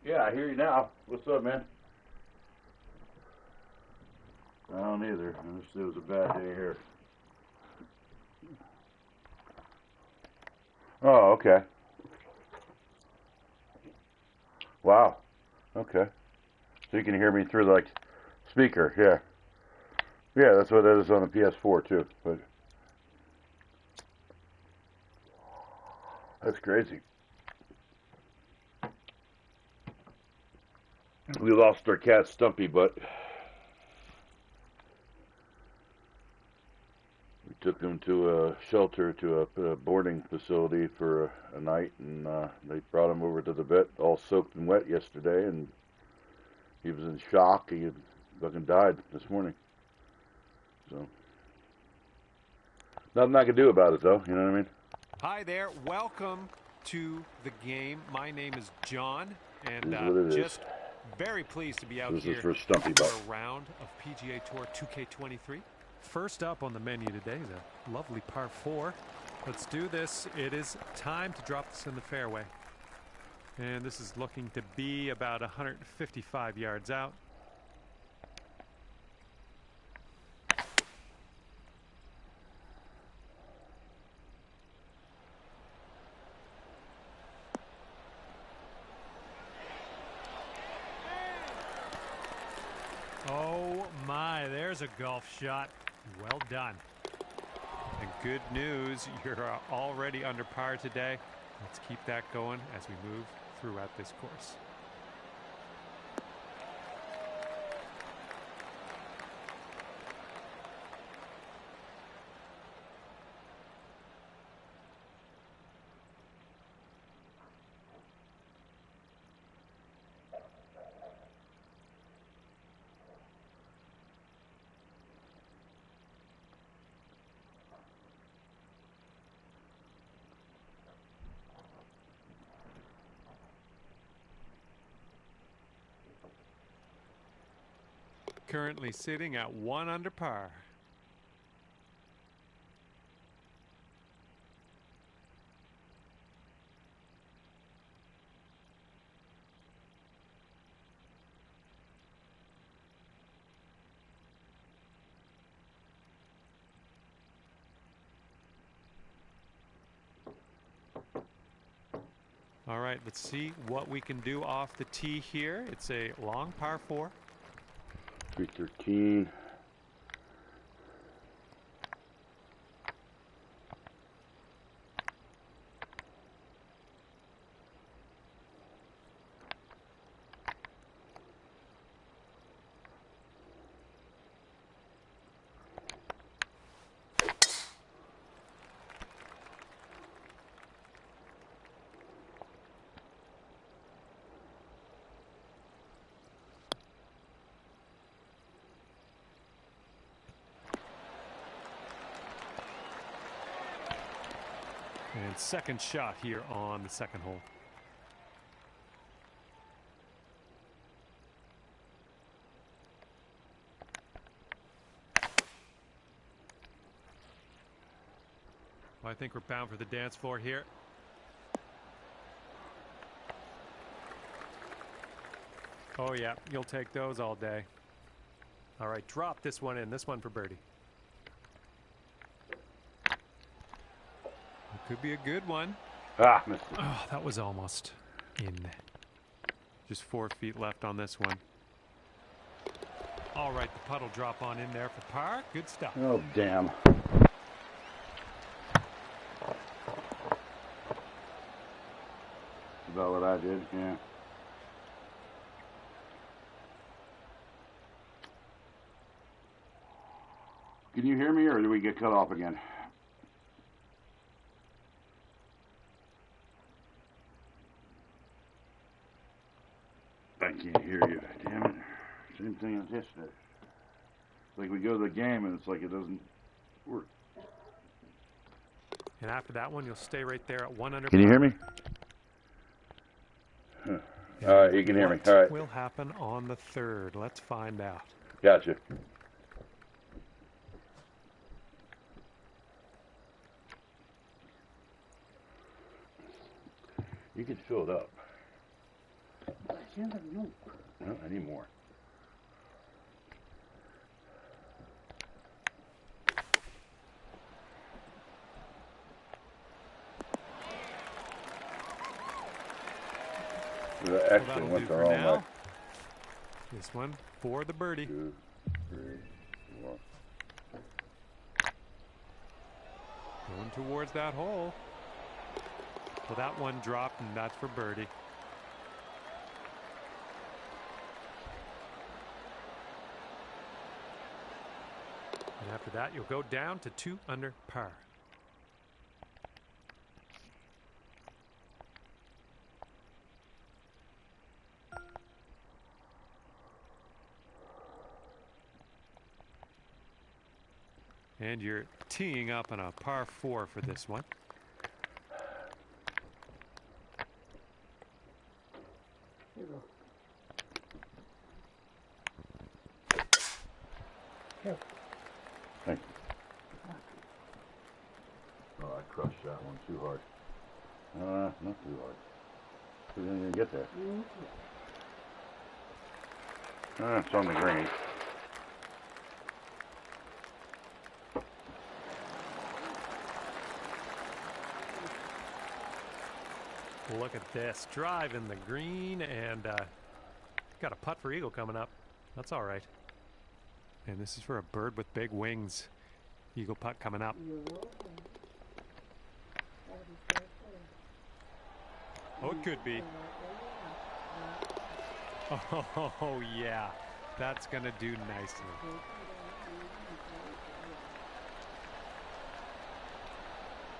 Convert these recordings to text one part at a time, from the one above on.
Yeah, I hear you now. What's up, man? I don't either. It was a bad day here. Oh, okay. Wow. Okay. So you can hear me through the speaker. Yeah. Yeah, that's what it is on the PS4 too. But that's crazy. We lost our cat Stumpy, but we took him to a shelter, to a boarding facility for a night, and they brought him over to the vet, all soaked and wet yesterday, and he was in shock. He had fucking died this morning. So nothing I can do about it, though. You know what I mean? Hi there. Welcome to the game. My name is John, and It is what it is. just very pleased to be out This here is for Stumpy for Butt. a round of PGA Tour 2K23. First up on the menu today is a lovely par 4. Let's do this. It is time to drop this in the fairway. And this is looking to be about 155 yards out. Oh my, there's a golf shot. Well done. And good news, you're already under par today. Let's keep that going as we move throughout this course. Currently sitting at 1 under par. All right, let's see what we can do off the tee here. It's a long par 4. 313. And second shot here on the second hole. Well, I think we're bound for the dance floor here. Oh yeah, you'll take those all day. All right, drop this one in. This one for birdie. It could be a good one. Ah, missed it. Oh, that was almost in. Just 4 feet left on this one. All right, the putt will drop on in there for par. Good stuff. Oh, damn. About what I did, yeah. Can you hear me, or do we get cut off again? I can't hear you. Damn it. Same thing as yesterday. It's like we go to the game and it's like it doesn't work. And after that one, you'll stay right there at 1 under. Can you hear me? Huh. All right, you can hear me. All right. What will happen on the third? Let's find out. Gotcha. You can fill it up. Well, I need more. The actually went the wrong way. This one for the birdie. 2, 3, 4. Going towards that hole. Well, that one dropped, and that's for birdie. And after that, you'll go down to 2 under par. And you're teeing up on a par 4 for this one. Thank you. Oh, I crushed that one too hard. Not too hard. We didn't even get there. It's on the green. Look at this. Drive in the green, and got a putt for eagle coming up. That's all right. And this is for a bird with big wings. Eagle putt coming up. Oh, it could be. Oh, yeah. That's going to do nicely.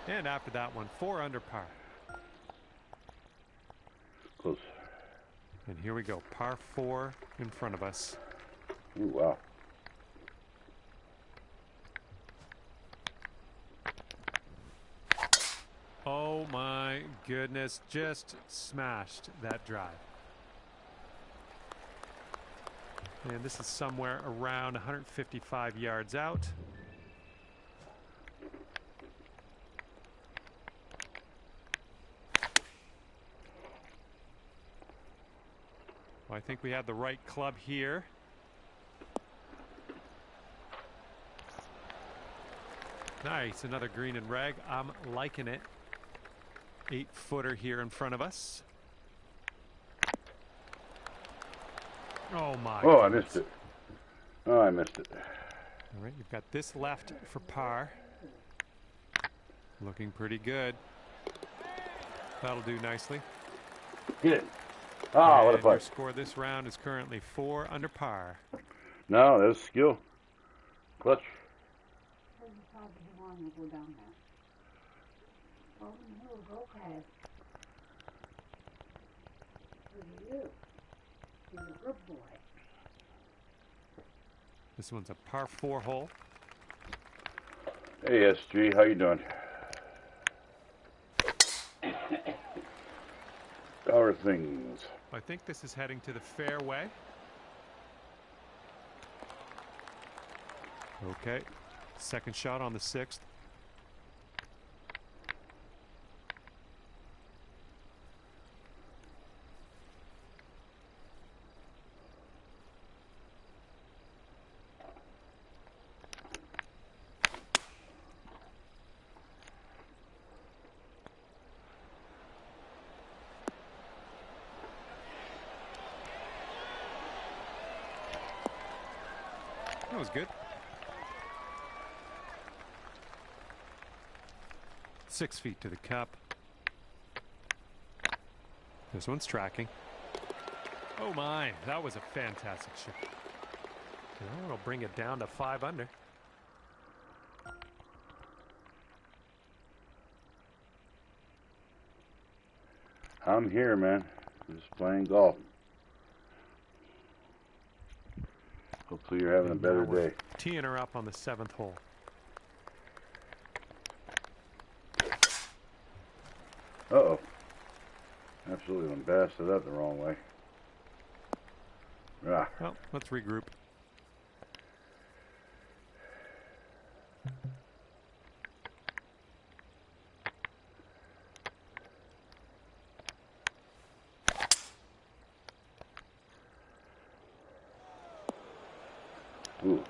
And after that one, 4 under par. Close. And here we go. Par 4 in front of us. Ooh, wow. Oh my goodness, just smashed that drive. And this is somewhere around 155 yards out. Well, I think we had the right club here. Nice, another green and reg. I'm liking it. 8-footer here in front of us. Oh my. Oh, I missed it. Oh, I missed it. All right, you've got this left for par. Looking pretty good. That'll do nicely. Get it. Ah, what a And your putt. score this round is currently 4 under par. No, that was skill. Clutch. This one's a par 4 hole. Hey, SG, how you doing? How are things? I think this is heading to the fairway. Okay, second shot on the 6th. That was good. 6 feet to the cup. This one's tracking. Oh my, that was a fantastic shot. It'll bring it down to 5 under. I'm here, man. I'm just playing golf. Hopefully you're having a better day. Teeing her up on the 7th hole. Uh-oh. Absolutely went blasted up the wrong way. Ah. Well, let's regroup. Ooh.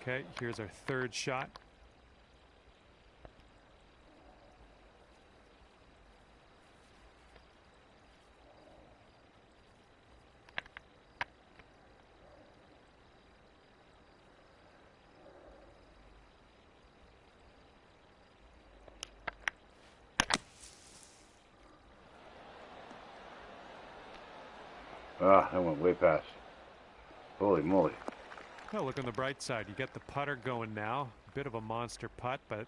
Okay, here's our third shot. Ah, that went way past. Holy moly. Well, look on the bright side. You get the putter going now. A bit of a monster putt, but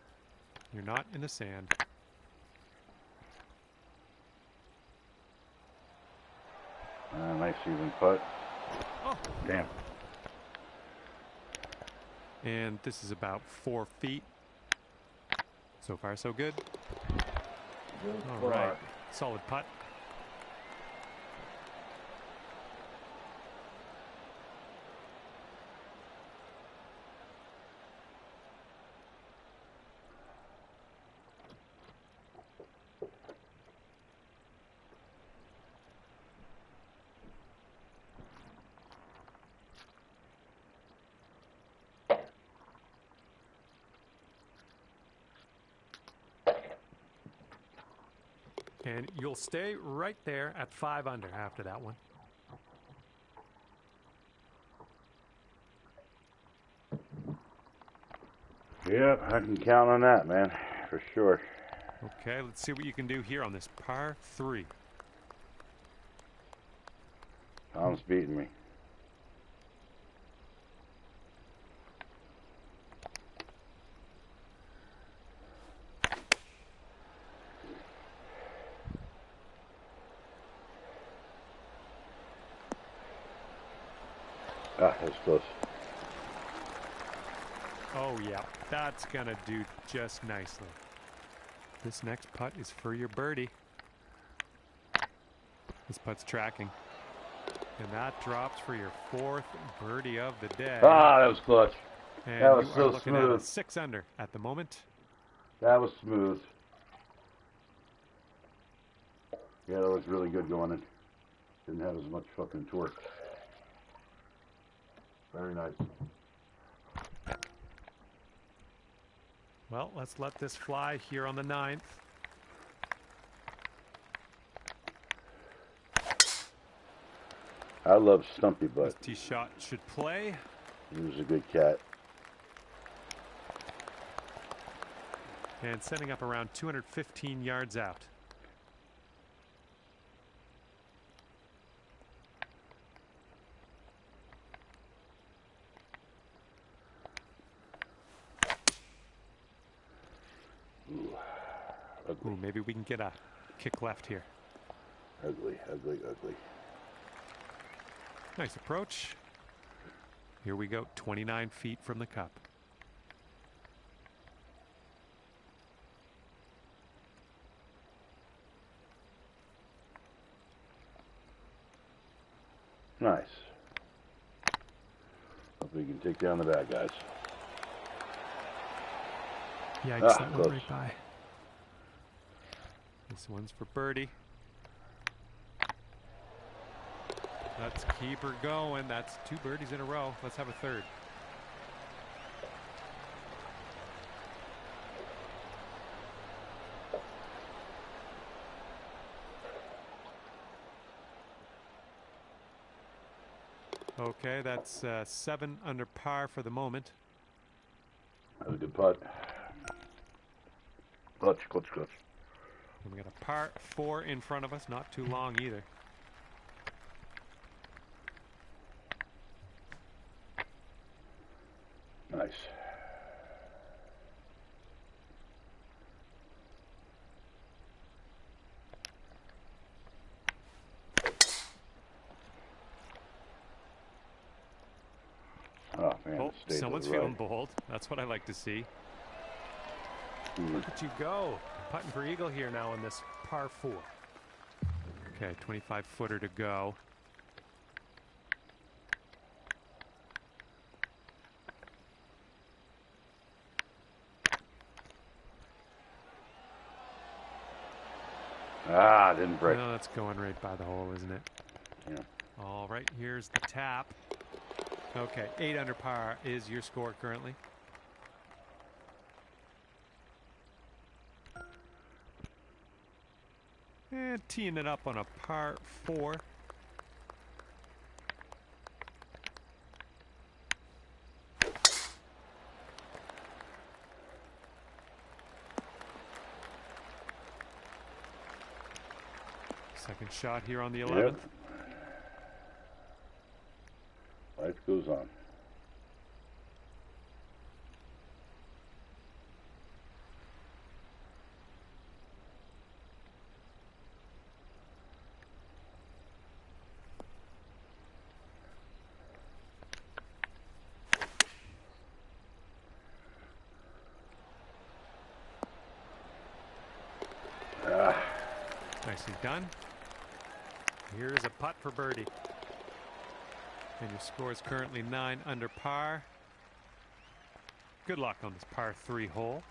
you're not in the sand. Nice even putt. Oh. Damn. And this is about 4 feet. So far, so good. All right. Solid putt. And you'll stay right there at 5 under after that one. Yep, I can count on that, man, for sure. Okay, let's see what you can do here on this par 3. Tom's beating me. Ah, that's close. Oh, yeah, that's going to do just nicely. This next putt is for your birdie. This putt's tracking. And that drops for your 4th birdie of the day. Ah, that was clutch. And that was you so are looking smooth. at a 6 under at the moment. That was smooth. Yeah, that was really good going in. Didn't have as much fucking torque. Very nice. Well, let's let this fly here on the 9th. I love Stumpy Butt. This tee shot should play. He was a good cat. And setting up around 215 yards out. Ugly. Ooh, maybe we can get a kick left here. Ugly, ugly, ugly. Nice approach. Here we go, 29 feet from the cup. Nice. Hope we can take down the bad guys. Yikes, that close. went right by. This one's for birdie. Let's keep her going. That's 2 birdies in a row. Let's have a 3rd. Okay, that's 7 under par for the moment. That was a good putt. Clutch, clutch, clutch. And we got a par 4 in front of us. Not too long either. Nice. Oh, man. Oh, stayed to someone's the feeling right. bold. That's what I like to see. Look at you go. Putting for eagle here now on this par 4. Okay, 25-footer to go. Ah, didn't break. No, that's going right by the hole, isn't it? Yeah. All right, here's the tap. Okay, 8 under par is your score currently. And teeing it up on a par 4. Second shot here on the 11th. Yep. Life goes on. Nicely done. Here's a putt for birdie. And your score is currently 9 under par. Good luck on this par 3 hole.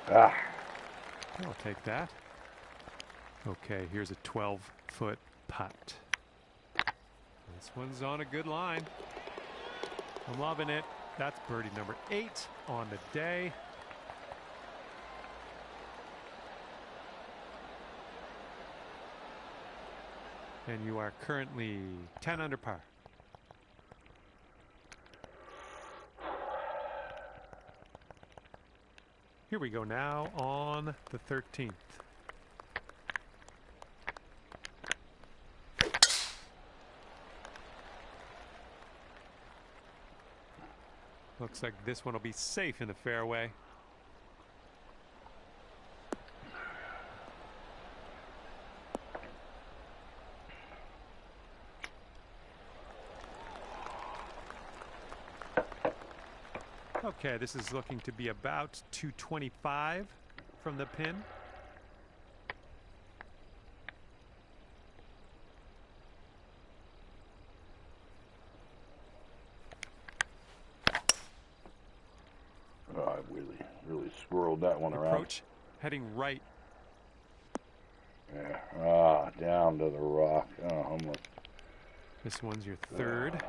Ah. I'll take that. Okay, here's a 12-foot putt. This one's on a good line. I'm loving it. That's birdie number 8 on the day. And you are currently 10 under par. Here we go now on the 13th. Looks like this one will be safe in the fairway. Okay, this is looking to be about 225 from the pin. Oh, I really swirled that one around. Approach heading right. Yeah. Ah, down to the rock. Oh, almost. This one's your third.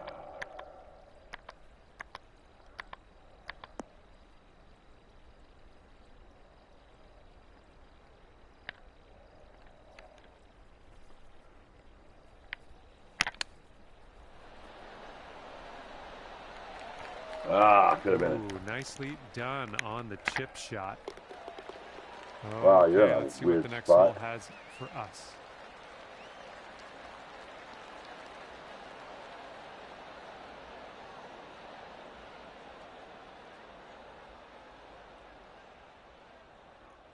Ah, could have been it. Ooh, nicely done on the chip shot. Wow, Okay, yeah, let's see weird what the next spot. hole has for us.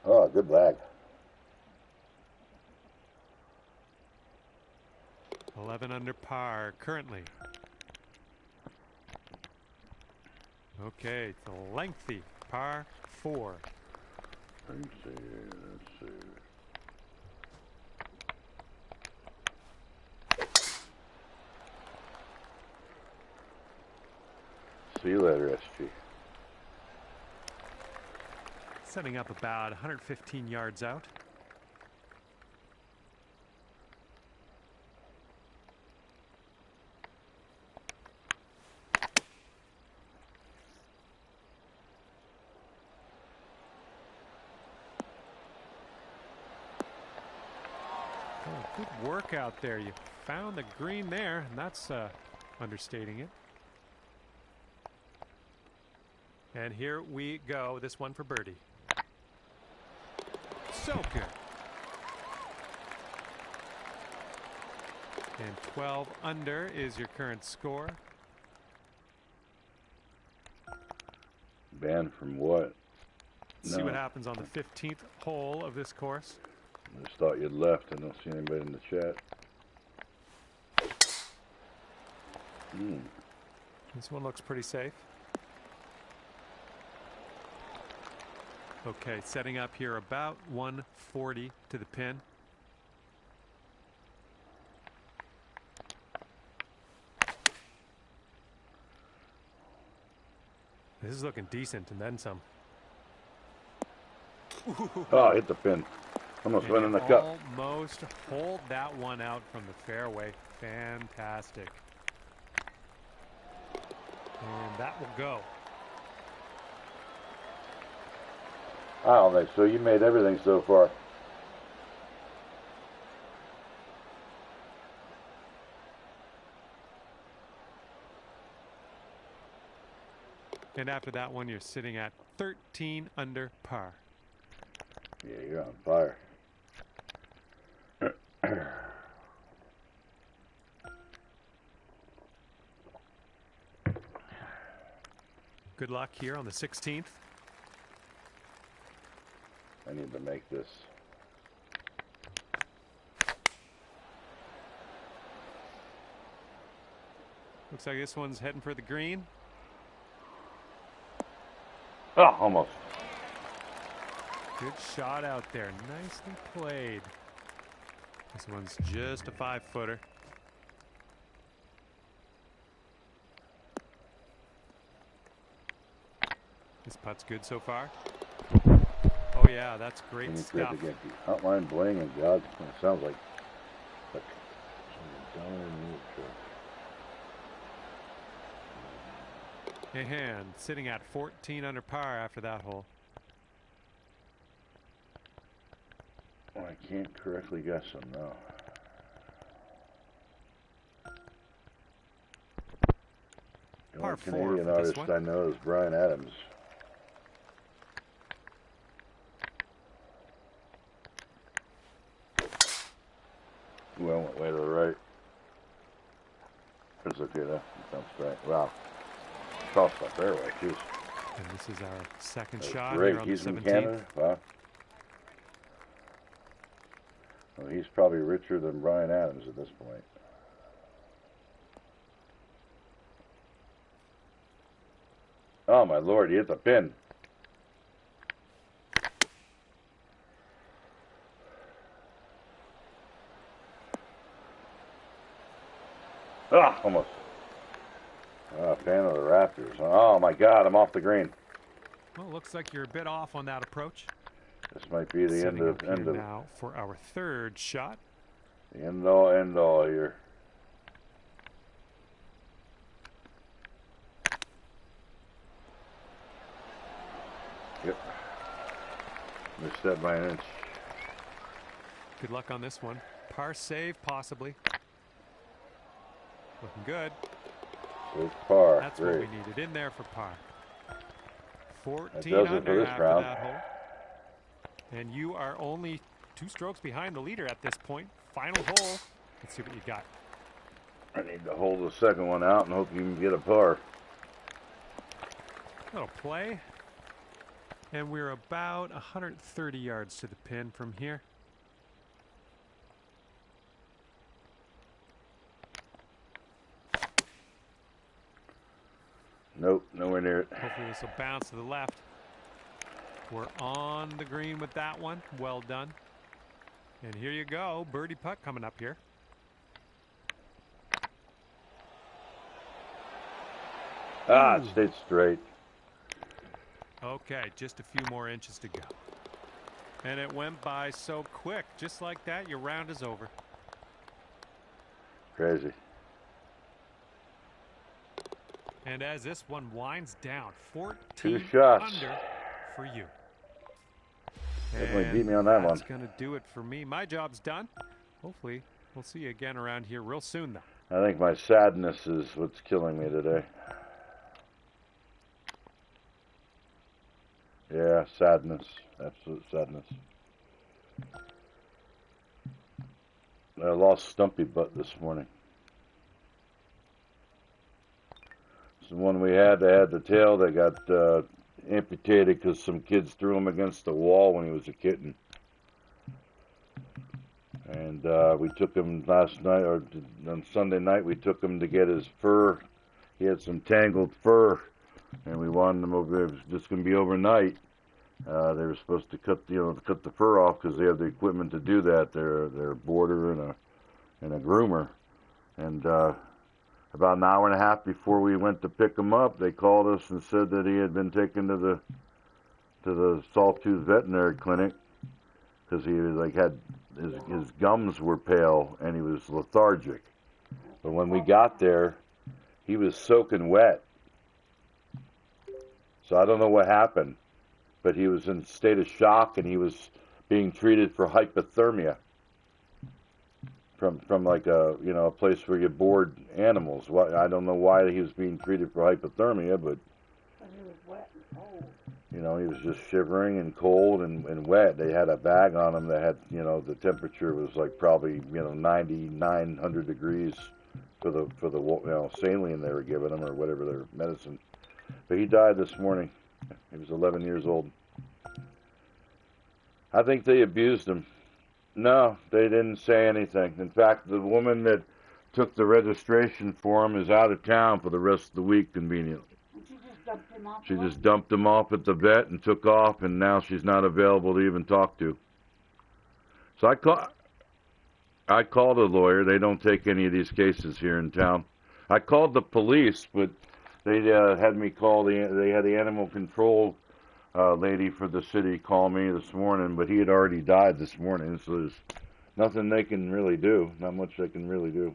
Oh, good lag. 11 under par currently. Okay, it's a lengthy par 4. Let's see. See you later, SG. Setting up about 115 yards out. Oh, good work out there. You found the green there, and that's understating it. And here we go. This one for birdie. So good. And 12 under is your current score. Banned from what? See what happens on the 15th hole of this course. I just thought you'd left. I don't see anybody in the chat. This one looks pretty safe. Okay, setting up here about 140 to the pin. This is looking decent, and then some. Oh, hit the pin. Almost went in the cup. Almost hold that one out from the fairway. Fantastic. And that will go. Wow, so you made everything so far. And after that one, you're sitting at 13 under par. Yeah, you're on fire. Good luck here on the 16th. I need to make this. Looks like this one's heading for the green. Oh, almost. Good shot out there. Nicely played. This one's just a 5-footer. This putt's good so far. Oh yeah, that's great stuff. Outline bling and God, it sounds like And sitting at 14 under par after that hole. Oh, I can't correctly guess them, no. The only Canadian artist I know is Bryan Adams. Ooh, I went way to the right. It's okay though. Sounds right. Wow. Cross my fairway, too. And this is our second shot great. Here on He's the 17th. In Canada? Wow. Well, he's probably richer than Bryan Adams at this point. Oh my Lord, he hit the pin. Ah, almost. Fan of the Raptors. Oh my God, I'm off the green. Well, looks like you're a bit off on that approach. This might be the end of now for our third shot. The end all here. Yep. Missed that by an inch. Good luck on this one. Par save, possibly. Looking good. It's par. That's Great. what we needed in there for par. 14 does it under for this after round. that hole. And you are only 2 strokes behind the leader at this point. Final hole. Let's see what you got. I need to hold the second one out and hope you can get a par. Little play. And we're about 130 yards to the pin from here. Nope, nowhere near it. Hopefully this will bounce to the left. We're on the green with that one. Well done. And here you go. Birdie putt coming up here. Ah, it stayed straight. Okay, just a few more inches to go. And it went by so quick. Just like that, your round is over. Crazy. And as this one winds down, 14 2 shots under for you. Definitely beat me on that one. That's going to do it for me. My job's done. Hopefully, we'll see you again around here real soon, though. I think my sadness is what's killing me today. Yeah, sadness. Absolute sadness. I lost Stumpy Butt this morning. It's the one we had that had the tail that got amputated because some kids threw him against the wall when he was a kitten. And we took him last night, or on Sunday night, we took him to get his fur. He had some tangled fur, and we wanted him over. It was just going to be overnight. They were supposed to cut the fur off because they have the equipment to do that. They're a boarder and a groomer. And about an hour and a half before we went to pick him up, they called us and said that he had been taken to the Sawtooth Veterinary Clinic because he was like had his gums were pale and he was lethargic. But when we got there, he was soaking wet. So I don't know what happened, but he was in a state of shock and he was being treated for hypothermia from like a place where you board animals. I don't know why he was being treated for hypothermia, but he was wet and cold. He was just shivering and cold and wet. They had a bag on him that had, the temperature was like probably, 900 degrees for the saline they were giving him or whatever their medicine. But he died this morning. He was 11 years old. I think they abused him. No, they didn't say anything. In fact, the woman that took the registration for him is out of town for the rest of the week, conveniently. She just dumped him off. She just dumped him off at the vet and took off, and now she's not available to even talk to. So I called a lawyer. They don't take any of these cases here in town. I called the police, but they had me call they had the animal control lady for the city call me this morning, but he had already died this morning, so there's nothing they can really do. Not much they can really do.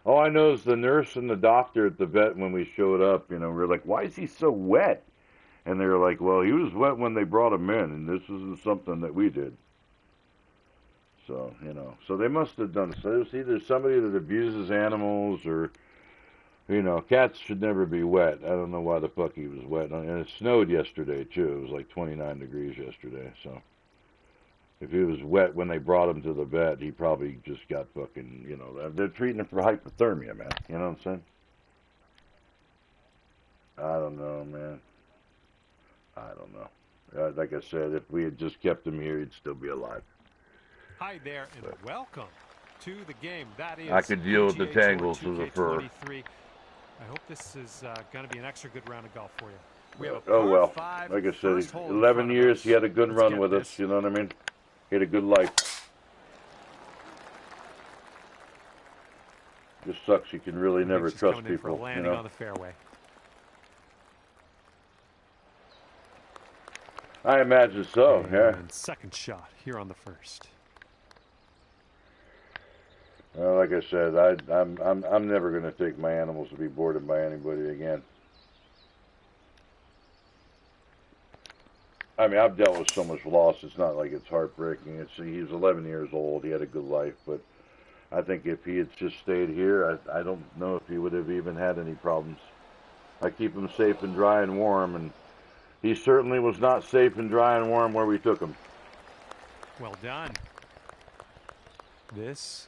All I know is the nurse and the doctor at the vet, when we showed up, we were like, why is he so wet? And they were like, well, he was wet when they brought him in, and this isn't something that we did. So, so they must have done it. So it's either somebody that abuses animals or, cats should never be wet. I don't know why the fuck he was wet. And it snowed yesterday, too. It was like 29 degrees yesterday, so. If he was wet when they brought him to the vet, he probably just got fucking, they're treating him for hypothermia, man. You know what I'm saying? I don't know, man. I don't know. Like I said, if we had just kept him here, he'd still be alive. Hi there, and welcome to the game. That is I could deal with the tangles of the fur. I hope this is going to be an extra good round of golf for you. We have oh, well. Like I said, 11 years, he had a good run with us, you know what I mean? He had a good life. Just sucks you can really never trust people, landing on the fairway. I imagine so, yeah. And second shot here on the first. Well, like I said, I'm never going to take my animals to be boarded by anybody again. I mean, I've dealt with so much loss. It's not like it's heartbreaking. He was 11 years old. He had a good life, but I think if he had just stayed here, I don't know if he would have even had any problems. I keep him safe and dry and warm, and he certainly was not safe and dry and warm where we took him. Well done. This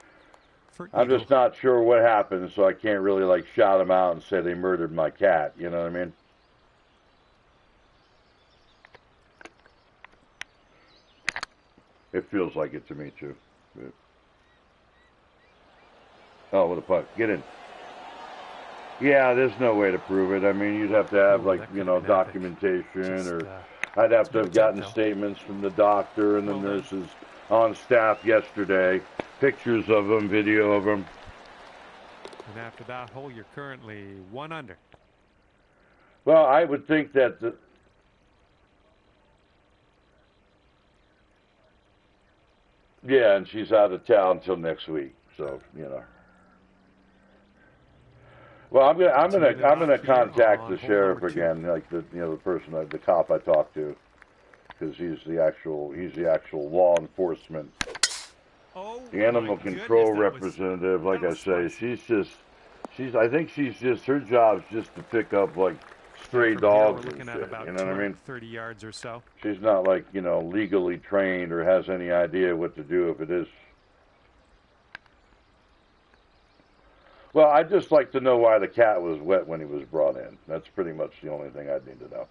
for I'm just not sure what happened, so I can't really shout him out and say they murdered my cat. You know what I mean? It feels like it to me too. But... Oh, what a putt! Get in. Yeah, there's no way to prove it. I mean, you'd have to have documentation, or I'd have to have gotten statements from the doctor and the nurses on staff yesterday, pictures of them, video of them. And after that hole, you're currently 1 under. Well, I would think that yeah, and she's out of town until next week, so Well, I'm gonna contact the sheriff again, like the person, the cop I talked to, because he's the actual law enforcement, the animal control representative. Like I say, I think her job's just to pick up stray dogs and shit. You know what I mean? 30 yards or so. She's not legally trained or has any idea what to do if it is. Well, I'd just like to know why the cat was wet when he was brought in. That's pretty much the only thing I'd need to know.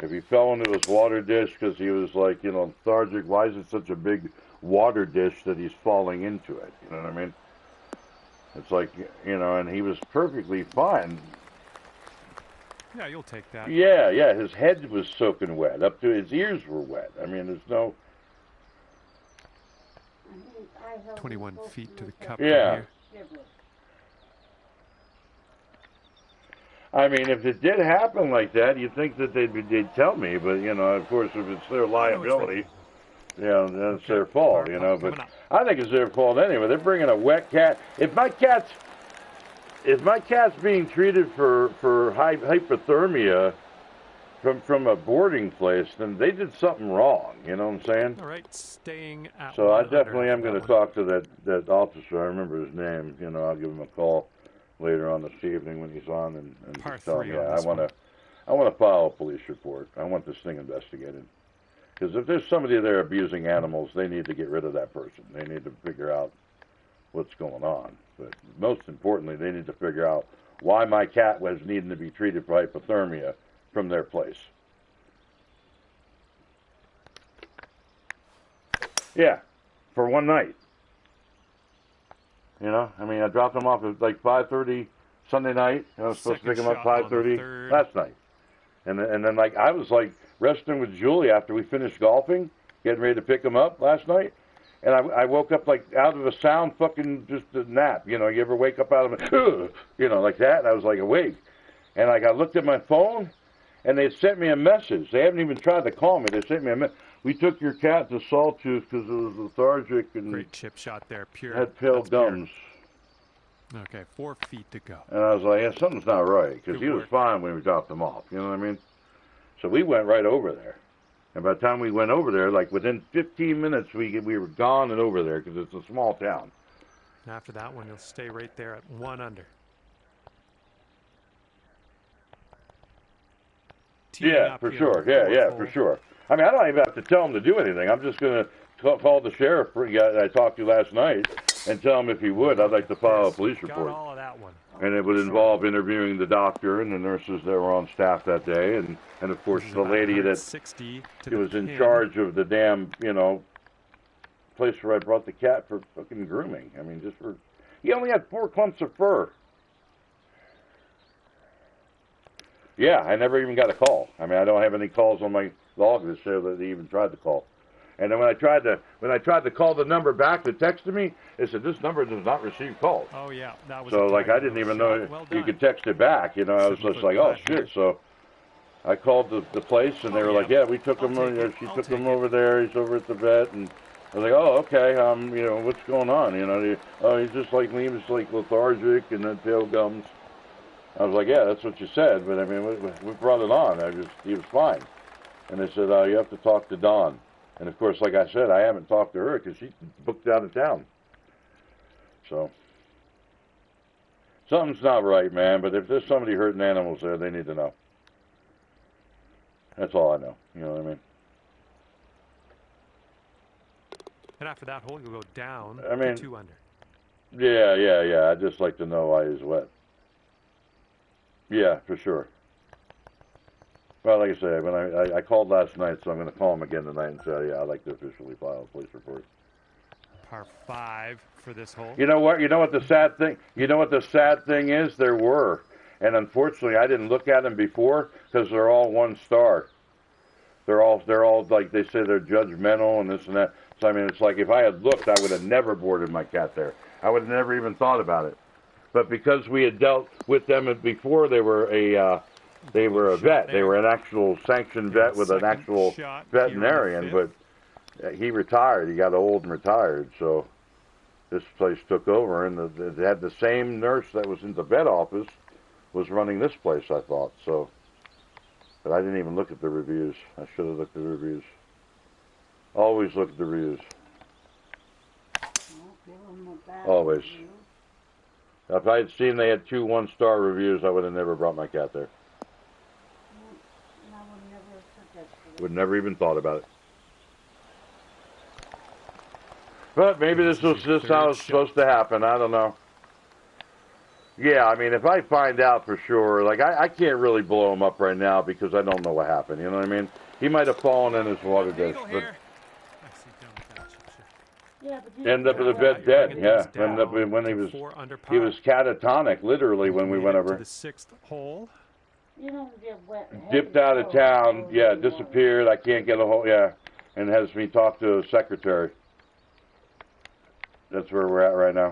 If he fell into his water dish because he was lethargic, why is it such a big water dish that he's falling into it? You know what I mean? It's and he was perfectly fine. Yeah, you'll take that. Yeah, yeah, his head was soaking wet. Up to his ears were wet. I mean, there's no... And his eye hole was 21 supposed feet to the look cup like from Yeah. here. giblets. I mean, if it did happen like that, you'd think that they'd tell me. But, you know, of course, if it's their liability, you know, that's Okay, their fault, par you putt know. But coming up. I think it's their fault anyway. They're bringing a wet cat. If my cat's being treated for hypothermia from a boarding place, then they did something wrong. You know what I'm saying? All right, staying at So I 1 under definitely am for going that to one. talk to that officer. I remember his name. You know, I'll give him a call later on this evening when he's on and Par just tell him, 3 yeah, on I this want one. to file a police report. I want this thing investigated. Because if there's somebody there abusing animals, they need to get rid of that person. They need to figure out what's going on. But most importantly, they need to figure out why my cat was needing to be treated for hypothermia from their place. Yeah, for one night. You know, I mean, I dropped him off at like 5:30 Sunday night. I was supposed to pick him up Second shot on the 5:30 third. last night. And then like I was like resting with Julie after we finished golfing, getting ready to pick him up last night. And I woke up like out of a sound fucking just a nap. You know, you ever wake up out of a, you know, like that? And I was like awake. And like I looked at my phone and they sent me a message. They haven't even tried to call me. They sent me a message. We took your cat to Sawtooth because it was lethargic and Great chip shot there. Pure. had pale That's pure. gums. Okay, 4 feet to go. And I was like, yeah, something's not right, because Good he was work. fine when we dropped him off. You know what I mean? So we went right over there. And by the time we went over there, like within 15 minutes, we were gone and over there, because it's a small town. After that one, you'll stay right there at 1 under. Teeing Yeah, up for here sure. on the Yeah, fourth yeah, hole. for sure. I mean, I don't even have to tell him to do anything. I'm just going to call the sheriff that I talked to last night and tell him if he would, I'd like to file a Yes, police got report. all of that one. And it would involve interviewing the doctor and the nurses that were on staff that day, and of course This is the about lady that 160 to the was in pin. charge of the damn, you know, place where I brought the cat for fucking grooming. I mean, just for... He only had 4 clumps of fur. Yeah, I never even got a call. I mean, I don't have any calls on my log that show that they even tried to call. And then when I tried to call the number back that texted me, it said this number does not receive calls. Oh yeah, that was. So a like I tiny didn't little even shot. know Well you done. could text it back. You know, I was 7 just foot like, oh putt shit. here. So I called the place and they were like, yeah, we took him. I'll take it. She I'll took take him it. over there. He's over at the vet, and I was like, oh okay. You know, what's going on? You know, he's just like me. He was like lethargic and then pale gums. I was like, yeah, that's what you said, but I mean, we brought it on. He was fine. And they said, you have to talk to Dawn. And of course, like I said, I haven't talked to her because she's booked out of town. So something's not right, man. But if there's somebody hurting animals there, they need to know. That's all I know. You know what I mean? And after that hole, you'll go down I mean- to 2 under. Yeah. I'd just like to know why he's wet. Yeah, for sure. Well, like I say, when I called last night, so I'm going to call him again tonight and say, yeah, I'd like to officially file a police report. Par 5 for this hole. You know what? You know what the sad thing? You know what the sad thing is? There were, and unfortunately, I didn't look at them before because they're all 1 star. They're all like they say they're judgmental and this and that. So I mean, it's like if I had looked, I would have never boarded my cat there. I would have never even thought about it. But because we had dealt with them before, they were a vet. They were an actual sanctioned vet with an Second actual shot veterinarian. here on But he retired. He got old and retired. So this place took over, and they had the same nurse that was in the vet office was running this place, I thought. So, but I didn't even look at the reviews. I should have looked at the reviews. Always look at the reviews. Well, give 'em a bad Always. review. If I had seen they had 2 1-star reviews, I would have never brought my cat there. And I would never suggested it. Would never even thought about it. But maybe this was just how it's supposed to happen. I don't know. Yeah, I mean, if I find out for sure, like I can't really blow him up right now because I don't know what happened. You know what I mean? He might have fallen in his water dish, Eagle but here. Nicely done with that chip shot. Yeah, but you ended up in the well, bed dead. Bringing Yeah, things ended up down when to 4 under par. he was catatonic, literally, when we Made went it over. to the 6th hole. You don't get wet. Dipped out of town. Yeah, disappeared. I can't get a hold. Yeah, and has me talk to a secretary. That's where we're at right now.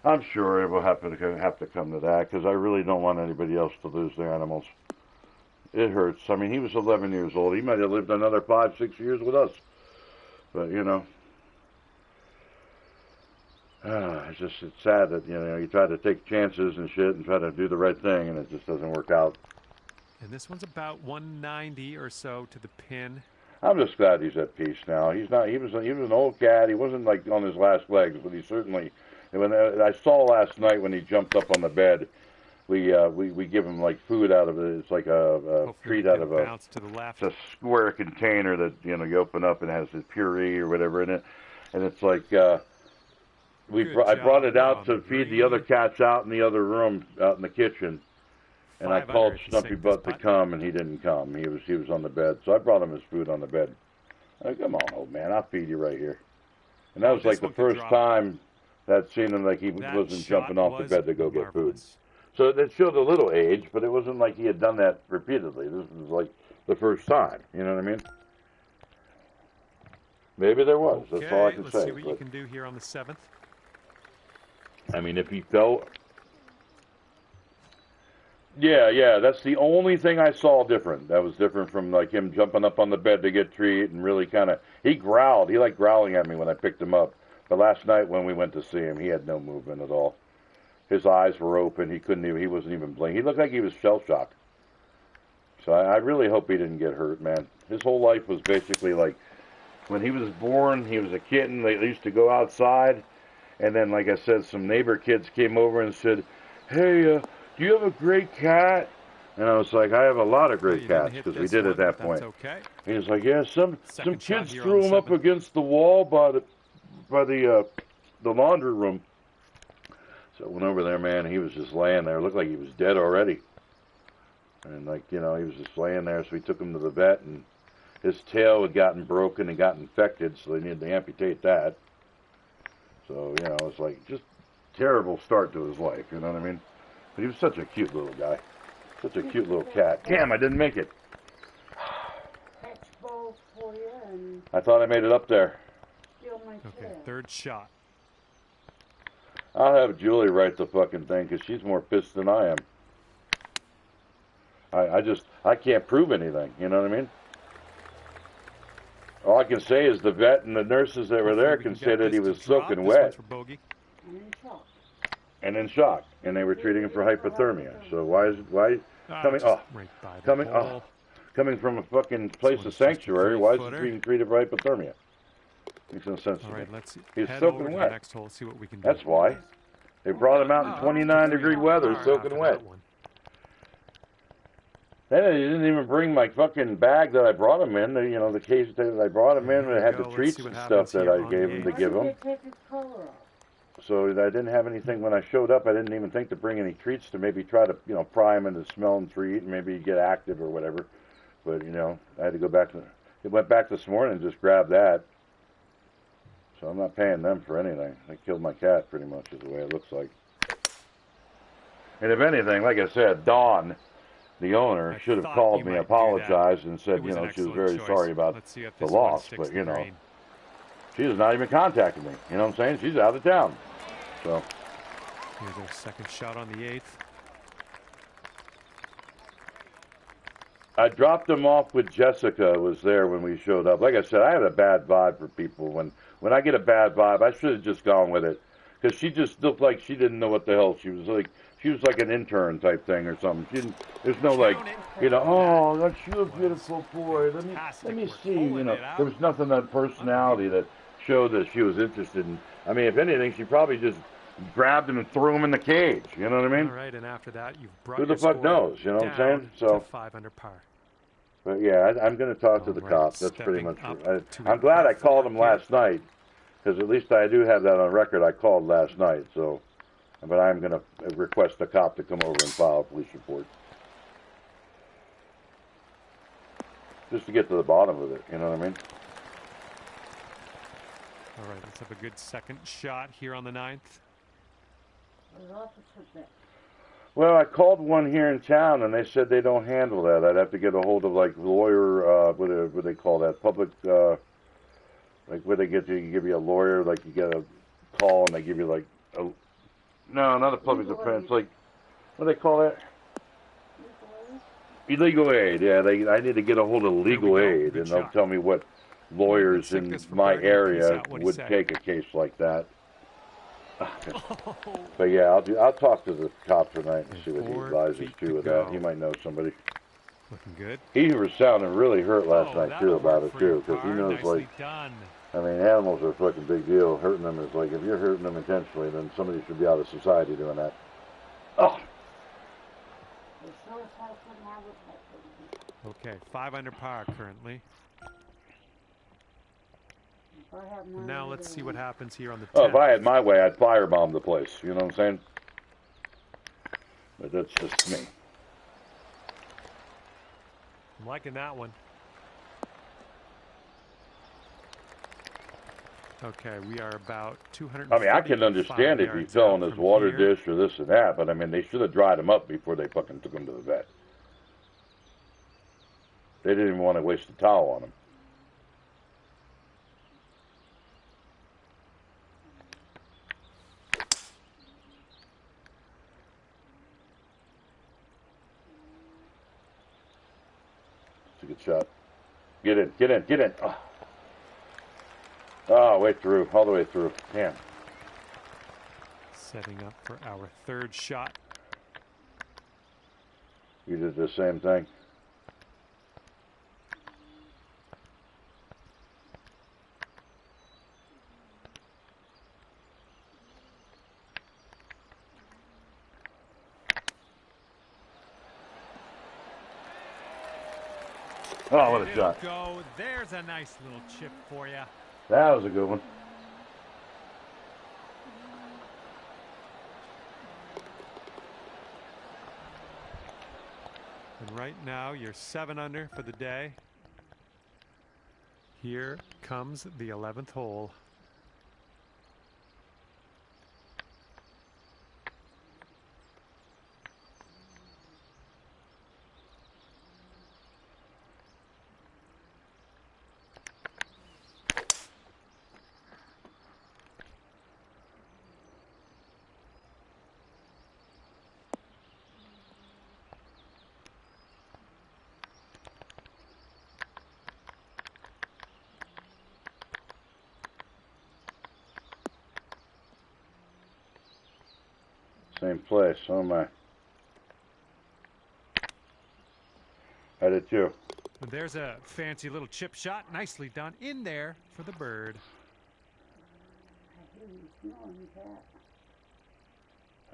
I'm sure it will have to come to that because I really don't want anybody else to lose their animals. It hurts. I mean, he was 11 years old. He might have lived another 5, 6 years with us. But, you know, it's sad that, you know, you try to take chances and shit and try to do the right thing and it just doesn't work out. And this one's about 190 or so to the pin. I'm just glad he's at peace now. He was an old cat. He wasn't like on his last legs, but he certainly. When I saw last night when he jumped up on the bed, we give him like food out of it. It's like a treat out of bounce to the left. It's a square container that you open up and has the puree or whatever in it, and it's like I brought it out to feed the other cats out in the other room out in the kitchen. And I called Snuffy Butt to come, and he didn't come. He was on the bed, so I brought him his food on the bed. I said, come on, old man, I'll feed you right here. And that was like the first time that seen him like he wasn't jumping off the bed to go get food. So it showed a little age, but it wasn't like he had done that repeatedly. This was like the first time. You know what I mean? Maybe there was. That's all I can say. Let's see what you can do here on the 7th. I mean, if he fell. Yeah, that's the only thing I saw different. That was different from like him jumping up on the bed to get treat and really kind of, he growled. He liked growling at me when I picked him up. But last night when we went to see him, he had no movement at all. His eyes were open. He wasn't even blinking. He looked like he was shell-shocked. So I really hope he didn't get hurt, man. His whole life was basically like, when he was born, he was a kitten. They used to go outside. And then, like I said, some neighbor kids came over and said, hey, do you have a gray cat? And I was like, I have a lot of gray cats, because we did at that point. Okay. He was like, yeah, some kids threw him up against the wall by the laundry room. So I went over there, man. He was just laying there. It looked like he was dead already. And like, he was just laying there. So we took him to the vet, and his tail had gotten broken and got infected, so they needed to amputate that. So, it was like just terrible start to his life, you know what I mean? But he was such a cute little guy. Such a cute little cat. Damn, I didn't make it. I thought I made it up there. Okay, 3rd shot. I'll have Julie write the fucking thing, because she's more pissed than I am. I can't prove anything, you know what I mean? All I can say is the vet and the nurses that were there can say that he was soaking wet. And in shock, and they were treating him for hypothermia. So coming from a fucking place of sanctuary, why is he being treated for hypothermia? Makes no sense to me. He's soaking wet. Next hole, see what we can do. That's why. They brought him out in 29-degree weather, soaking wet. Then they didn't even bring my fucking bag that I brought him in. The case that I brought him in, it had the treats and stuff that I gave him to give him. So I didn't have anything when I showed up. I didn't even think to bring any treats to maybe try to, pry him into smell and treat and maybe get active or whatever. But, I had to go back it went back this morning and just grabbed that. So I'm not paying them for anything. They killed my cat pretty much is the way it looks like. And if anything, like I said, Dawn, the owner, should have called me, apologized, and said, she was very sorry about the loss. But, she's not even contacting me. You know what I'm saying? She's out of town. So here's our 2nd shot on the 8th. I dropped him off with Jessica, was there when we showed up. Like I said, I have a bad vibe for people. When I get a bad vibe, I should have just gone with it. Because she just looked like she didn't know what the hell she was like. She was like an intern type thing or something. There's no like, oh, that's you, beautiful boy. Let me see. There was nothing that personality that showed that she was interested in. I mean, if anything, she probably just grabbed him and threw him in the cage. You know what I mean? All right, and after that, you've brought who the fuck knows? You know what I'm saying? So 5 under par. But yeah, I'm going to talk to the cop. That's pretty much. I'm glad I called him last night, because at least I do have that on record. I called last night, so. But I'm going to request the cop to come over and file a police report. Just to get to the bottom of it, you know what I mean? All right, let's have a good 2nd shot here on the 9th. Well, I called one here in town, and they said they don't handle that. I'd have to get a hold of like lawyer. What do they call that? Public. Like where they get you give you a lawyer. Like you get a call, and they give you like a. No, not a public defense. Like what do they call that? Legal aid. Yeah, I need to get a hold of legal aid, and they'll tell me what lawyers in my area would take a case like that. But yeah, I'll talk to the cop tonight and see what he advises too with that. He might know somebody. Looking good. He was sounding really hurt last night too about it too, because he knows like. I mean, animals are a fucking big deal. Hurting them is like if you're hurting them intentionally, then somebody should be out of society doing that. Oh. Okay, 5 under par currently. And now let's see what happens here on the 10th. Oh, if I had my way, I'd firebomb the place. You know what I'm saying? But that's just me. I'm liking that one. Okay, we are about 200. I mean, I can understand if he fell in his water dish or this and that, but I mean, they should have dried him up before they fucking took him to the vet. They didn't even want to waste a towel on him. It's a good shot. Get in, get in, get in. Oh, way through, all the way through. Damn. Setting up for our 3rd shot. You did the same thing. Oh, what a shot. Go. There's a nice little chip for you. That was a good one. And right now, you're 7 under for the day. Here comes the 11th hole. Same place, so am I. I did too. There's a fancy little chip shot. Nicely done in there for the bird.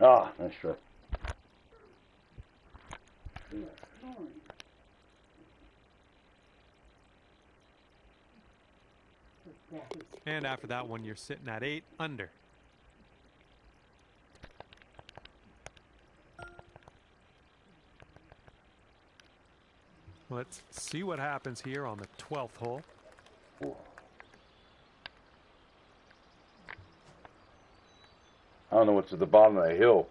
Ah, nice shot. And after that one, you're sitting at 8 under. Let's see what happens here on the 12th hole. I don't know what's at the bottom of the hill.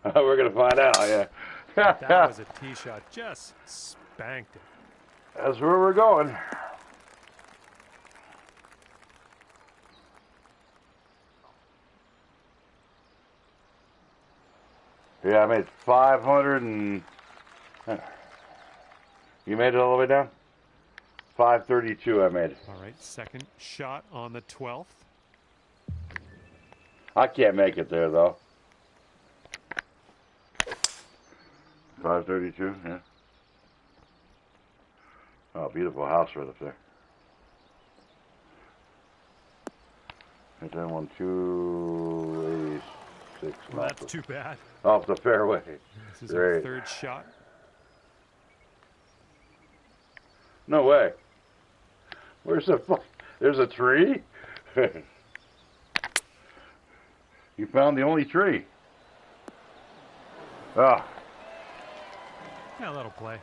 We're going to find out, yeah. That was a tee shot. Just spanked it. That's where we're going. Yeah, I made 500 and... You made it all the way down? 532 I made. All right, 2nd shot on the 12th. I can't make it there, though. 532, yeah. Oh, beautiful house right up there. Hit that one, 286. Well, that's too bad. Off the fairway. This is our 3rd shot. No way. Where's the fuck? There's a tree? You found the only tree. Ah. Yeah, that'll play.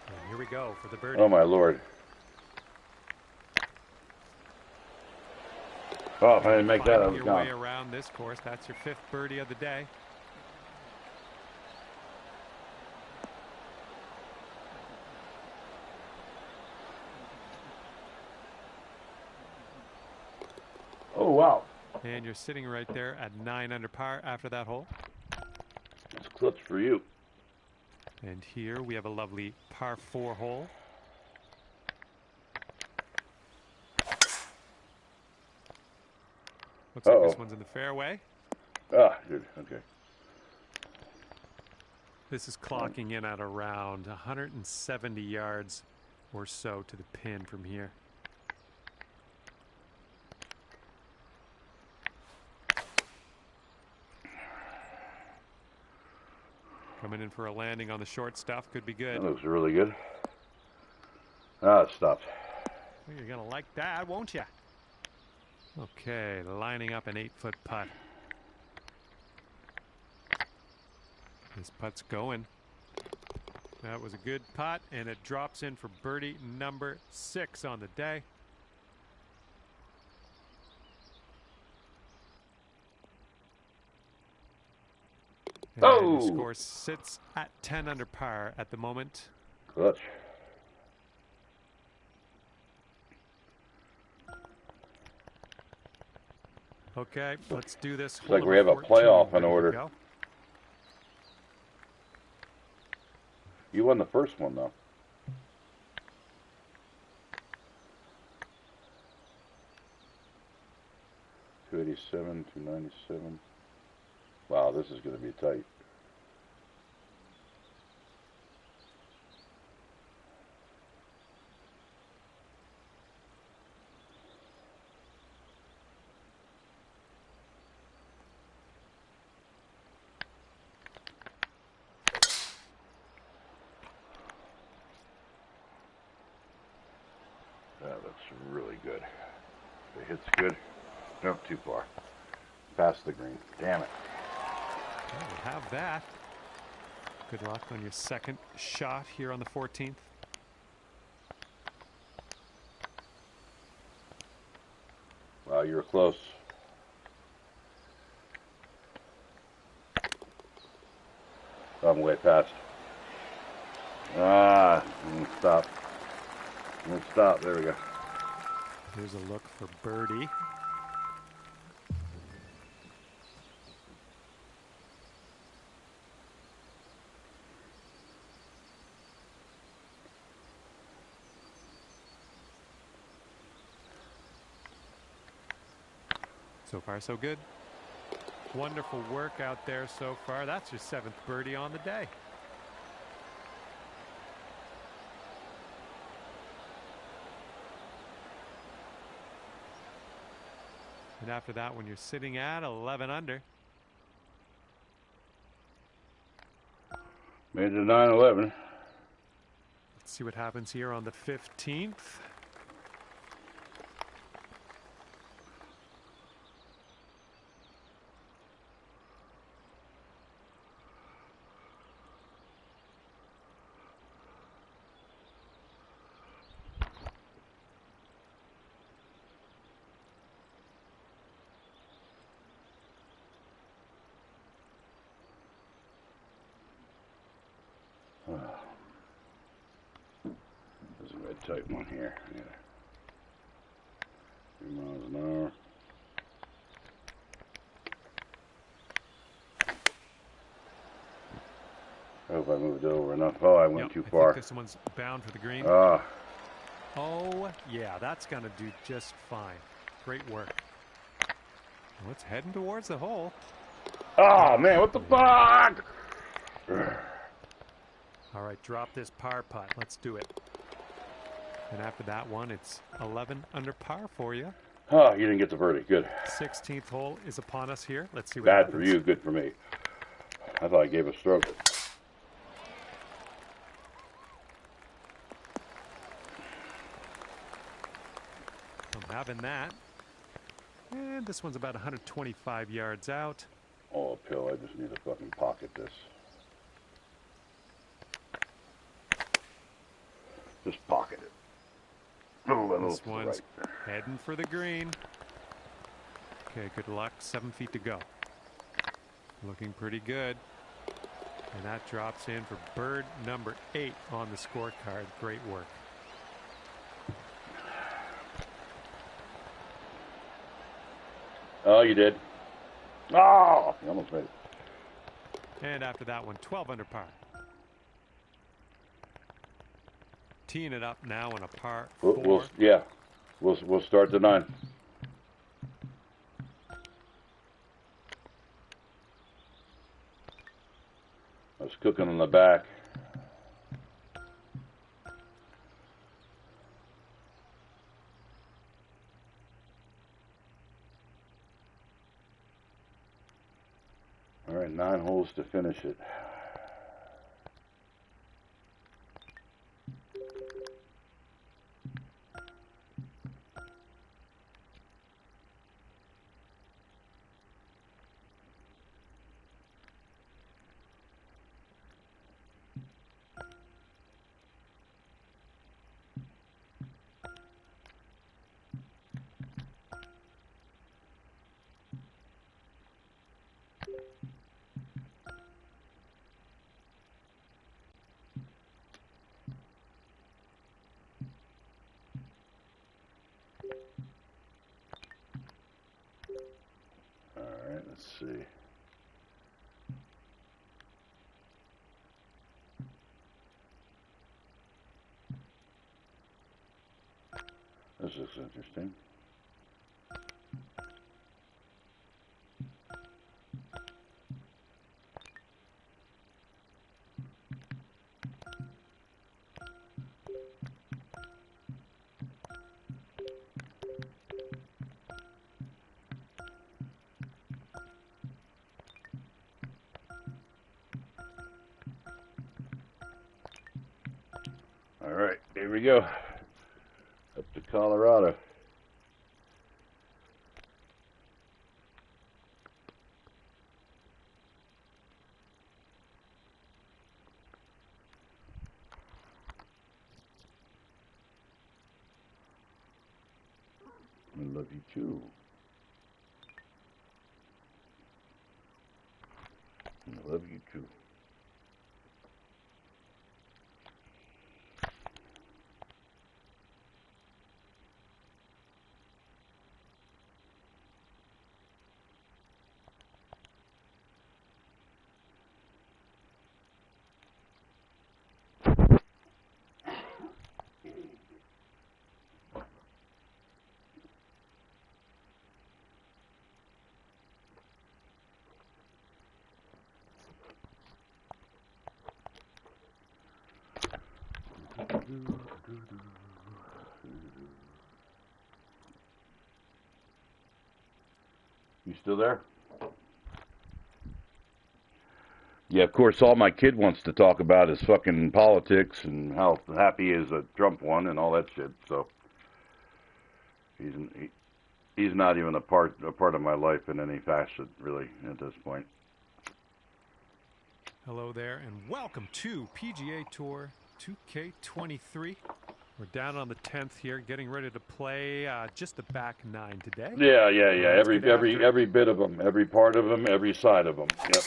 And here we go for the birdie. Oh, my Lord. Oh, if I didn't make that, I Finding was your gone. way around this course. That's your 5th birdie of the day. Oh, wow. And you're sitting right there at 9 under par after that hole. That's clutch for you. And here we have a lovely par 4 hole. Looks like this one's in the fairway. Ah, good. Okay. This is clocking in at around 170 yards or so to the pin from here. Coming in for a landing on the short stuff. Could be good. That looks really good. Ah, it stopped. Well, you're going to like that, won't you? Okay, lining up an 8-foot putt. This putt's going. That was a good putt, and it drops in for birdie number 6 on the day. And your score sits at 10 under par at the moment. Clutch. Okay, let's do this. Looks like we have a playoff in order. You won the first one, though. $287, $297. Wow, this is going to be tight. That looks really good. The hit's good. Nope, too far. Past the green. Damn it. Okay, we have that. Good luck on your second shot here on the 14th. Wow, you were close. I'm way past. Ah, stop. Stop. There we go. Here's a look for birdie. So far, so good. Wonderful work out there so far. That's your 7th birdie on the day. And after that one, you're sitting at 11 under. Made it to 9-11. Let's see what happens here on the 15th. This is a red tight one here. Yeah. 3 miles an hour. I hope I moved over enough. Oh, I went too far. I think this one's bound for the green. Ah. Oh, yeah, that's going to do just fine. Great work. Well, it's heading towards the hole. Oh, man, what the fuck? All right, drop this par putt. Let's do it. And after that one, it's 11 under par for you. Oh, you didn't get the birdie. Good. 16th hole is upon us here. Let's see what Bad happens. for you, good for me. I thought I gave a stroke. I'm having that. And this one's about 125 yards out. Oh, a pill. I just need to fucking pocket this. Just pocket it. Oh, This one's heading for the green. Okay, good luck. 7 feet to go. Looking pretty good. And that drops in for bird number 8 on the scorecard. Great work. Oh, you did. Oh, you almost made it. And after that one, 12 under par. Teeing it up now on a par 4. We'll start the 9. I was cooking on the back. All right, 9 holes to finish it. Let's see. This looks interesting. All right, here we go. Up to Colorado. I love you too. I love you too. You still there? Yeah, of course, all my kid wants to talk about is fucking politics and how happy he is that Trump won and all that shit. So he's not even a part of my life in any fashion, really, at this point. Hello there, and welcome to PGA Tour 2K23. We're down on the 10th here, getting ready to play just the back 9 today. Yeah. Every bit of them, every part of them, every side of them. Yep.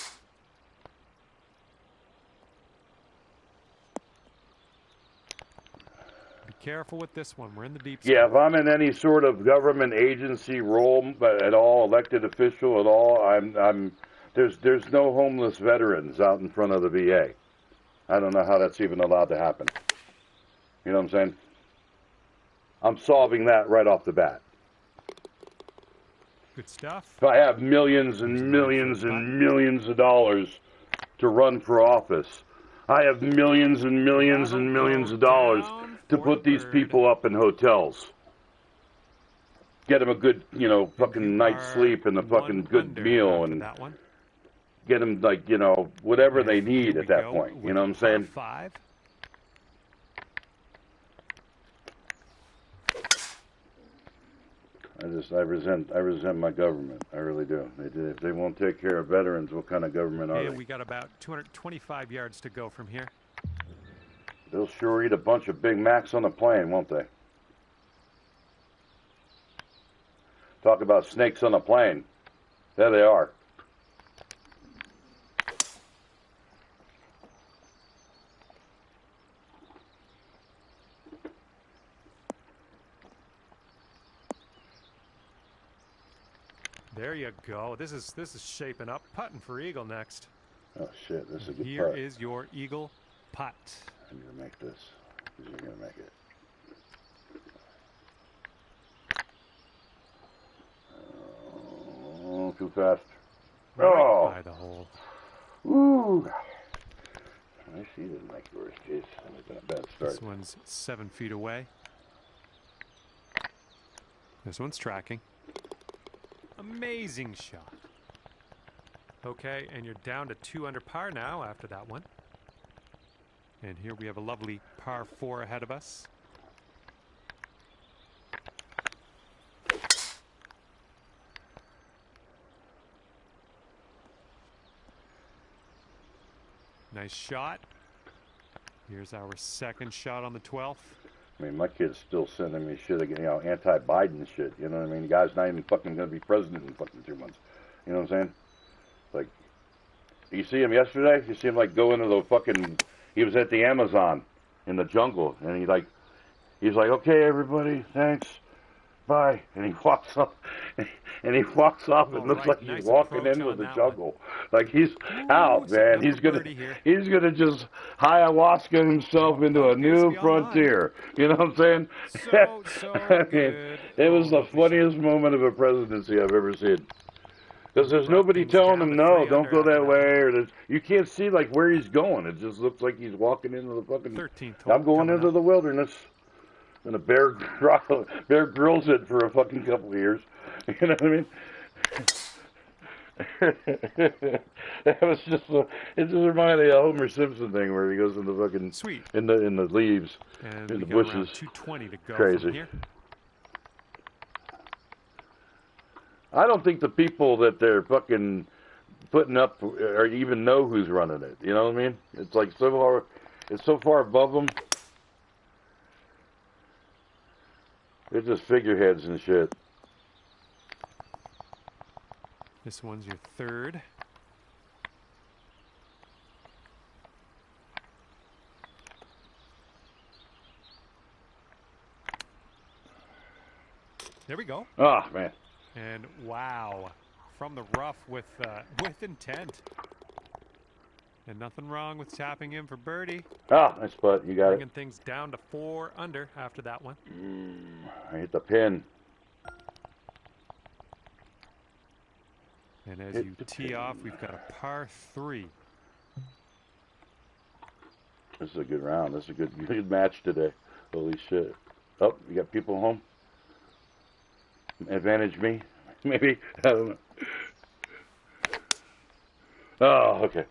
Be careful with this one. We're in the deep Yeah, stuff. if I'm in any sort of government agency role at all, elected official at all, there's no homeless veterans out in front of the VA. I don't know how that's even allowed to happen. You know what I'm saying? I'm solving that right off the bat. Good stuff. If I have millions and millions and millions of dollars to run for office, I have millions and millions and millions of dollars to put these people up in hotels. Get them a good, fucking night's sleep and a fucking good meal and get them, whatever they need at that point. You know what I'm saying? 5. I resent my government. I really do. If they won't take care of veterans, what kind of government are they? We got about 225 yards to go from here. They'll sure eat a bunch of Big Macs on the plane, won't they? Talk about snakes on a plane. There they are. There you go. This is shaping up. Putting for eagle next. Oh shit, this is a good Here putt. is your eagle putt. I need to make this. You're gonna make it. Oh, too fast. Right by the hole. Ooh. I see you didn't make yours, jeez. That was a bad start. This one's 7 feet away. This one's tracking. Amazing shot. Okay, and you're down to 2 under par now after that one. And here we have a lovely par 4 ahead of us. Nice shot. Here's our second shot on the 12th. I mean, my kid's still sending me shit again, anti-Biden shit. You know what I mean? The guy's not even fucking going to be president in fucking 2 months. You know what I'm saying? Like, you see him yesterday? You see him, like, go into the fucking... He was at the Amazon in the jungle, and he's like, okay, everybody, thanks, bye. And he walks up, and he walks off, and looks like he's walking into the jungle. Like, he's out, man. He's gonna just ayahuasca himself into a new frontier. You know what I'm saying? I mean, it was the funniest moment of a presidency I've ever seen. Because there's nobody telling him, no, don't go that way. Or you can't see, like, where he's going. It just looks like he's walking into the fucking... 13th hole. I'm going into the wilderness. And a Bear Grylls it for a fucking couple of years. You know what I mean? That was just... it just reminded me of the Homer Simpson thing where he goes in the fucking... Sweet. In the leaves. And in the bushes. 220 to go. Crazy. From here. I don't think the people that they're fucking putting up or even know who's running it. You know what I mean? It's like it's so far above them. They're just figureheads and shit. This one's your third. There we go. Oh, man. And wow, from the rough with intent. And nothing wrong with tapping in for birdie. Ah, nice putt. You got Bringing things down to 4 under after that one. I hit the pin. And as you tee off, we've got a par 3. This is a good round. This is a good match today. Holy shit. Oh, you got people home? Advantage me? Maybe? I don't know. Oh, okay.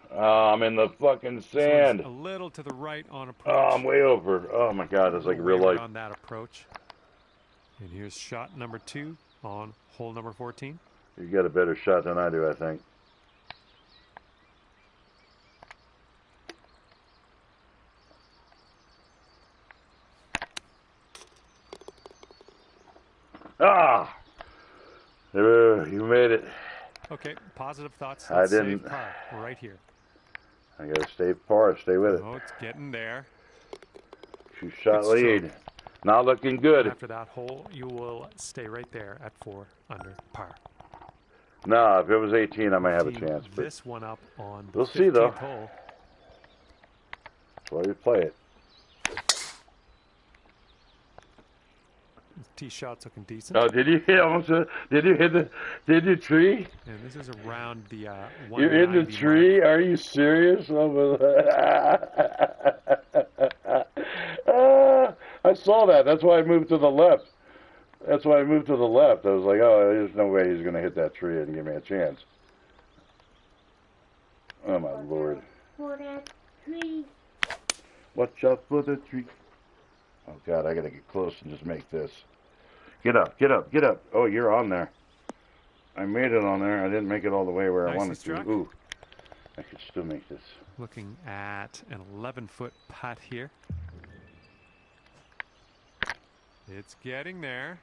I'm in the fucking sand. A little to the right on approach. Oh, I'm way over. Oh my God, it's like real life. On that approach. And here's shot number 2 on hole number 14. You got a better shot than I do, I think. Ah! You made it. Okay, positive thoughts. I didn't. Save par right here. I got to stay par. Stay with it. Oh, it's getting there. 2-shot lead. Not looking good. After that hole, you will stay right there at 4 under par. No, if it was 18, I might have a chance. But this one up on the we'll see, though. hole. That's why you play it. Tee shot's looking decent. Oh, did you hit almost? Did you hit the tree? And this is around the You're in the tree? Mark. Are you serious? I saw that. That's why I moved to the left. I was like, oh, there's no way he's going to hit that tree and give me a chance. Oh, my Lord. For that tree. Watch out for the tree. Oh, God, I got to get close and just make this. Get up, get up, get up. Oh, you're on there. I made it on there. I didn't make it all the way where I wanted to. Ooh, I could still make this. Looking at an 11-foot putt here. It's getting there.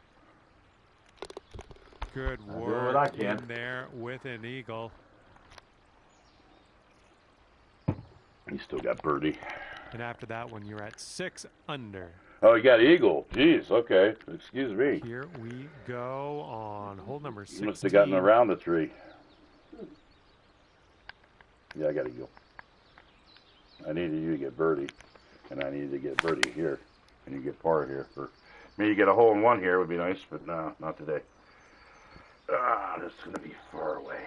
Good I'll do what I work can. in there with an eagle. He still got birdie. And after that one, you're at 6 under. Oh, you got eagle. Jeez, okay. Excuse me. Here we go on hole number 16. You must have gotten around the tree. Yeah, I got eagle. I needed you to get birdie, and I needed to get birdie here, and you get par here. For me, you get a hole in one here would be nice, but no, not today. Ah, this is going to be far away.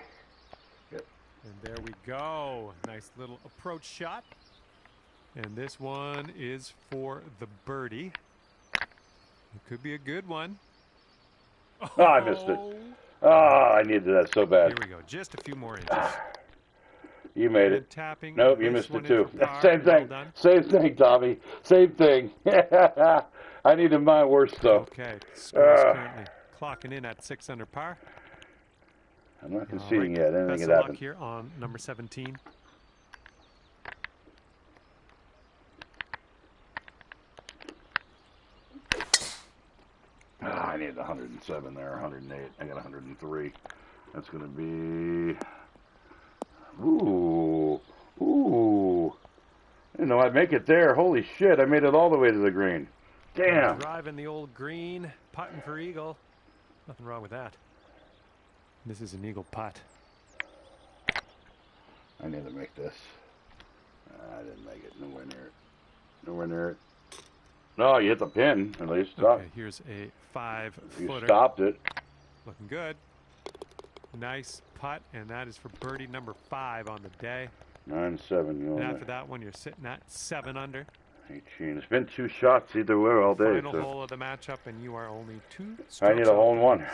Good. And there we go. Nice little approach shot. And this one is for the birdie. It could be a good one. Oh, I missed it. Oh, I needed that so bad. Here we go. Just a few more inches. You made it. Tapping. Nope, you missed it too. Same Same thing. Same thing, Tommy. Same thing. I needed mine worse though. Okay. Score's currently clocking in at 6 under par. I'm not conceding yet. Anything Best could of luck happen. here on number 17. I needed 107 there, 108. I got 103. That's going to be... Ooh. Ooh. I didn't know I'd make it there. Holy shit, I made it all the way to the green. Damn. Driving the old green, putting for eagle. Nothing wrong with that. This is an eagle putt. I need to make this. I didn't make it. Nowhere near it. Nowhere near it. No, you hit the pin. At least stop. Okay, here's a 5-footer. You stopped it. Looking good. Nice putt, and that is for birdie number 5 on the day. 9-7. And after that one, you're sitting at 7 under. 18. It's been 2 shots either way all day. Final So. hole of the matchup, and you are only 2 strokes. I need a hole in one.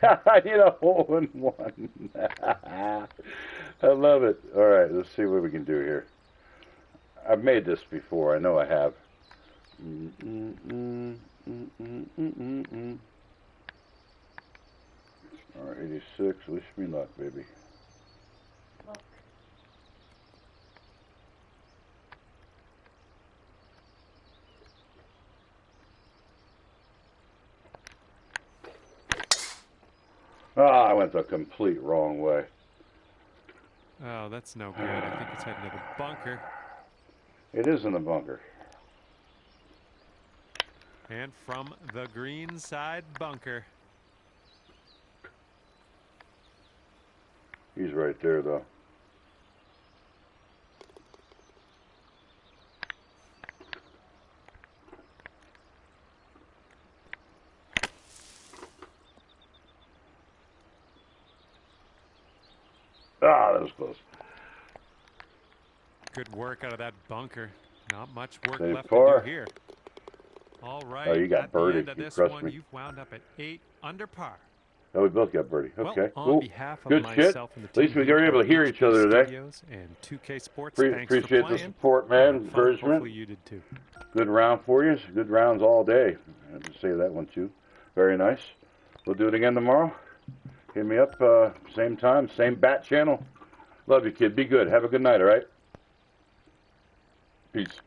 I need a hole in one. I love it. All right, let's see what we can do here. I've made this before. I know I have. All right, 86. Wish me luck, baby. Look. Ah, I went the complete wrong way. Oh, that's no good. I think it's heading to the bunker. It is in the bunker. And from the green side bunker. He's right there, though. Ah, that was close. Good work out of that bunker. Not much work Save left par. to do here. All right. Oh, you got at birdie. the end of You this crushed one, me. you've wound up at 8 under par. Oh, we both got birdie. Okay, well, on cool. behalf of Good shit. myself and the At least team we were here able to at hear each HB other today. Studios and 2K Sports, thanks Appreciate for the playing. support, man. Fun. Encouragement. Hopefully you did too. Good round for you. Good rounds all day. I have to say that one too. Very nice. We'll do it again tomorrow. Hit me up, same time, same bat channel. Love you, kid. Be good. Have a good night, all right? Peace.